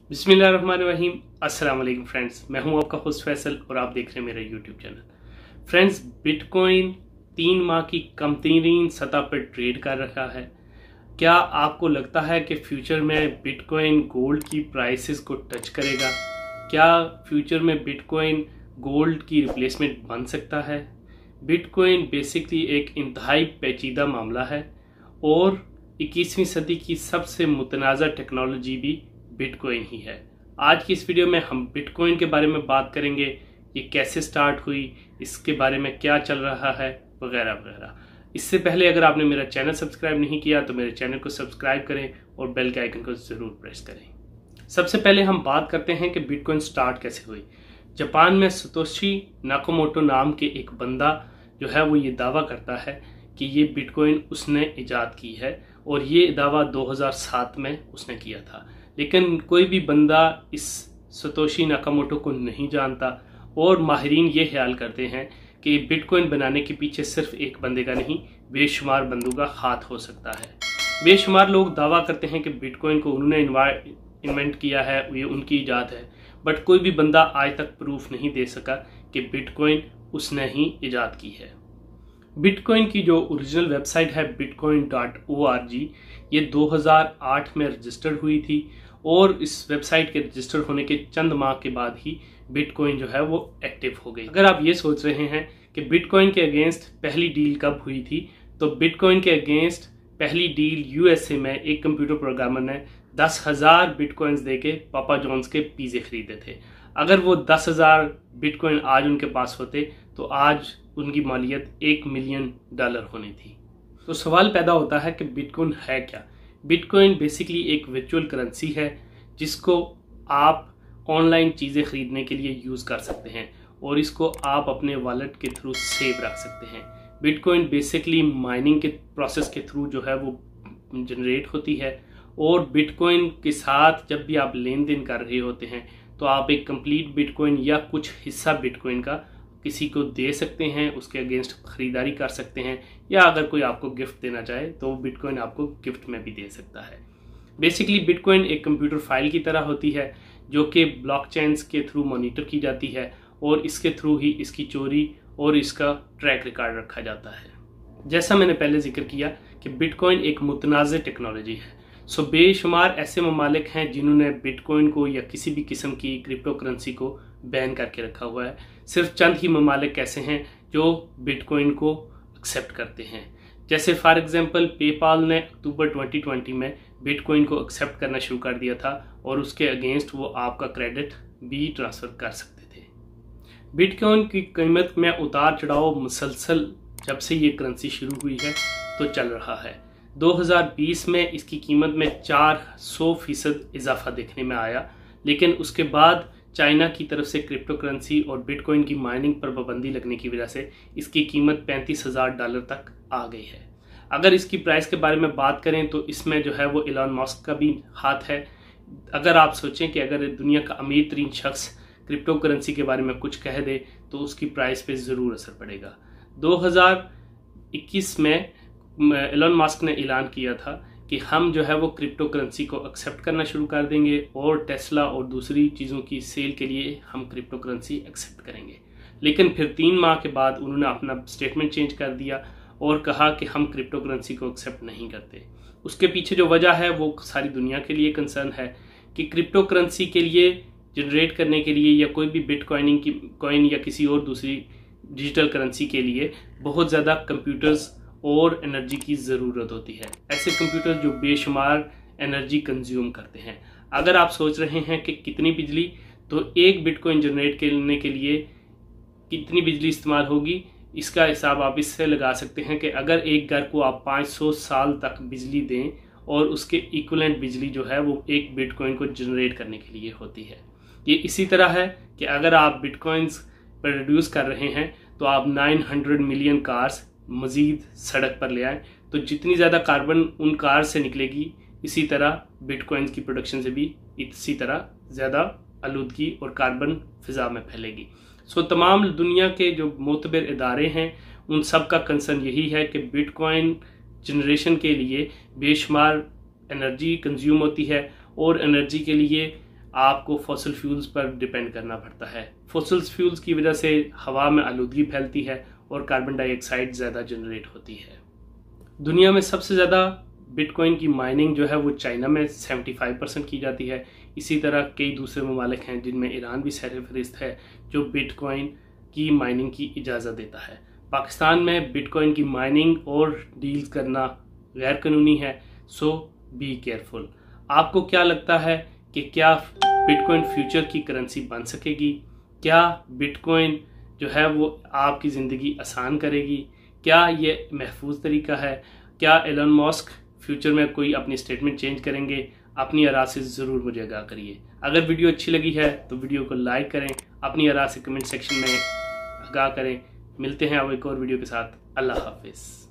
बिस्मिल्लाहिर्रहमानिर्रहीम। अस्सलाम वालेकुम फ्रेंड्स, मैं हूं आपका होस्ट फैसल और आप देख रहे हैं मेरा यूट्यूब चैनल। फ्रेंड्स, बिटकॉइन 3 माह की कम तरीन सतह पर ट्रेड कर रहा है। क्या आपको लगता है कि फ्यूचर में बिटकॉइन गोल्ड की प्राइसेस को टच करेगा? क्या फ्यूचर में बिटकॉइन गोल्ड की रिप्लेसमेंट बन सकता है? बिटकॉइन बेसिकली एक इंतहाई पेचीदा मामला है और 21वीं सदी की सबसे मुतनाज़ा टेक्नोलॉजी भी बिटकॉइन ही है। आज की इस वीडियो में हम बिटकॉइन के बारे में बात करेंगे, ये कैसे स्टार्ट हुई, इसके बारे में क्या चल रहा है, वगैरह वगैरह। इससे पहले अगर आपने मेरा चैनल सब्सक्राइब नहीं किया तो मेरे चैनल को सब्सक्राइब करें और बेल के आइकन को ज़रूर प्रेस करें। सबसे पहले हम बात करते हैं कि बिटकॉइन स्टार्ट कैसे हुई। जापान में सतोशी नाकामोटो नाम के एक बंदा जो है वो ये दावा करता है कि ये बिटकॉइन उसने इजाद की है और ये दावा 2007 में उसने किया था। लेकिन कोई भी बंदा इस सतोशी नाकामोटो को नहीं जानता और माहिरीन ये ख्याल करते हैं कि बिटकॉइन बनाने के पीछे सिर्फ एक बंदे का नहीं, बेशुमार बंदों का हाथ हो सकता है। बेशुमार लोग दावा करते हैं कि बिटकॉइन को उन्होंने इन्वेंट किया है, ये उनकी इजाद है, बट कोई भी बंदा आज तक प्रूफ नहीं दे सका कि बिटकॉइन उसने ही इजाद की है। बिटकॉइन की जो ओरिजिनल वेबसाइट है bitcoin.org, ये 2008 में रजिस्टर्ड हुई थी और इस वेबसाइट के रजिस्टर होने के चंद माह के बाद ही बिटकॉइन जो है वो एक्टिव हो गई। अगर आप ये सोच रहे हैं कि बिटकॉइन के अगेंस्ट पहली डील कब हुई थी, तो बिटकॉइन के अगेंस्ट पहली डील यूएसए में एक कंप्यूटर प्रोग्रामर ने 10,000 बिटकॉइंस देके पापा जॉन्स के पिज़्ज़े खरीदे थे। अगर वो 10,000 बिटकॉइन आज उनके पास होते तो आज उनकी मालियत $1 मिलियन होनी थी। तो सवाल पैदा होता है कि बिटकॉइन है क्या? बिटकॉइन बेसिकली एक वर्चुअल करेंसी है जिसको आप ऑनलाइन चीज़ें खरीदने के लिए यूज़ कर सकते हैं और इसको आप अपने वॉलेट के थ्रू सेव रख सकते हैं। बिटकॉइन बेसिकली माइनिंग के प्रोसेस के थ्रू जो है वो जनरेट होती है और बिटकॉइन के साथ जब भी आप लेन देन कर रहे होते हैं तो आप एक कंप्लीट बिटकॉइन या कुछ हिस्सा बिटकॉइन का किसी को दे सकते हैं, उसके अगेंस्ट खरीदारी कर सकते हैं, या अगर कोई आपको गिफ्ट देना चाहे तो बिटकॉइन आपको गिफ्ट में भी दे सकता है। बेसिकली बिटकॉइन एक कंप्यूटर फाइल की तरह होती है जो कि ब्लॉकचेन्स के थ्रू मॉनिटर की जाती है और इसके थ्रू ही इसकी चोरी और इसका ट्रैक रिकॉर्ड रखा जाता है। जैसा मैंने पहले जिक्र किया कि बिटकॉइन एक मुतनाज़ टेक्नोलॉजी है। सो बेशुमार ऐसे ममालिक हैं जिन्होंने बिटकॉइन को या किसी भी किस्म की क्रिप्टो करेंसी को बैन करके रखा हुआ है। सिर्फ चंद ही ममालिक ऐसे हैं जो बिटकॉइन को एक्सेप्ट करते हैं। जैसे फॉर एग्जांपल पेपाल ने अक्टूबर 2020 में बिटकॉइन को एक्सेप्ट करना शुरू कर दिया था और उसके अगेंस्ट वो आपका क्रेडिट भी ट्रांसफ़र कर सकते थे। बिटकॉइन की कीमत में उतार चढ़ाव मुसलसल जब से ये करेंसी शुरू हुई है तो चल रहा है। 2020 में इसकी कीमत में 400% इजाफा देखने में आया, लेकिन उसके बाद चाइना की तरफ से क्रिप्टो करेंसी और बिटकॉइन की माइनिंग पर पाबंदी लगने की वजह से इसकी कीमत $35,000 तक आ गई है। अगर इसकी प्राइस के बारे में बात करें तो इसमें जो है वो एलन मस्क का भी हाथ है। अगर आप सोचें कि अगर दुनिया का अमीर तरीन शख्स क्रिप्टो करेंसी के बारे में कुछ कह दे तो उसकी प्राइस पे ज़रूर असर पड़ेगा। 2021 में एलन मस्क ने ऐलान किया था कि हम जो है वो क्रिप्टो करेंसी को एक्सेप्ट करना शुरू कर देंगे और टेस्ला और दूसरी चीज़ों की सेल के लिए हम क्रिप्टो करेंसी एक्सेप्ट करेंगे। लेकिन फिर 3 माह के बाद उन्होंने अपना स्टेटमेंट चेंज कर दिया और कहा कि हम क्रिप्टो करेंसी को एक्सेप्ट नहीं करते। उसके पीछे जो वजह है वो सारी दुनिया के लिए कंसर्न है कि क्रिप्टो करेंसी के लिए जनरेट करने के लिए या कोई भी बिटकॉइनिंग की कॉइन या किसी और दूसरी डिजिटल करेंसी के लिए बहुत ज़्यादा कंप्यूटर्स और एनर्जी की ज़रूरत होती है। ऐसे कंप्यूटर जो बेशुमार एनर्जी कंज्यूम करते हैं। अगर आप सोच रहे हैं कि कितनी बिजली, तो एक बिटकॉइन जनरेट करने के लिए कितनी बिजली इस्तेमाल होगी, इसका हिसाब आप इससे लगा सकते हैं कि अगर एक घर को आप 500 साल तक बिजली दें और उसके इक्विवेलेंट बिजली जो है वो एक बिटकॉइन को जनरेट करने के लिए होती है। ये इसी तरह है कि अगर आप बिटकॉइंस प्रोड्यूस कर रहे हैं तो आप 900 मिलियन कार्स मज़ीद सड़क पर ले आए, तो जितनी ज़्यादा कार्बन उन कार से निकलेगी इसी तरह बिटकॉइंस की प्रोडक्शन से भी इसी तरह ज़्यादा आलूदगी और कार्बन फ़िज़ा में फैलेगी। सो तमाम दुनिया के जो मोतबर इदारे हैं उन सब का कंसर्न यही है कि बिटकॉइन जनरेशन के लिए बेशुमार एनर्जी कंज्यूम होती है और एनर्जी के लिए आपको फॉसिल फ्यूल्स पर डिपेंड करना पड़ता है। फॉसिल फ्यूल्स की वजह से हवा में आलूदगी फैलती है और कार्बन डाइऑक्साइड ज़्यादा जनरेट होती है। दुनिया में सबसे ज़्यादा बिटकॉइन की माइनिंग जो है वो चाइना में 75% की जाती है। इसी तरह कई दूसरे ममालिक हैं जिनमें ईरान भी सरफहरिस्त है जो बिटकॉइन की माइनिंग की इजाज़त देता है। पाकिस्तान में बिटकॉइन की माइनिंग और डील्स करना गैर कानूनी है, सो बी केयरफुल। आपको क्या लगता है कि क्या बिटकॉइन फ्यूचर की करेंसी बन सकेगी? क्या बिटकॉइन जो है वो आपकी ज़िंदगी आसान करेगी? क्या ये महफूज तरीका है? क्या एलन मस्क फ्यूचर में कोई अपनी स्टेटमेंट चेंज करेंगे? अपनी आरा से ज़रूर मुझे आगाह करिए। अगर वीडियो अच्छी लगी है तो वीडियो को लाइक करें, अपनी आरा से कमेंट सेक्शन में आगाह करें। मिलते हैं अब एक और वीडियो के साथ। अल्लाह हाफिज़।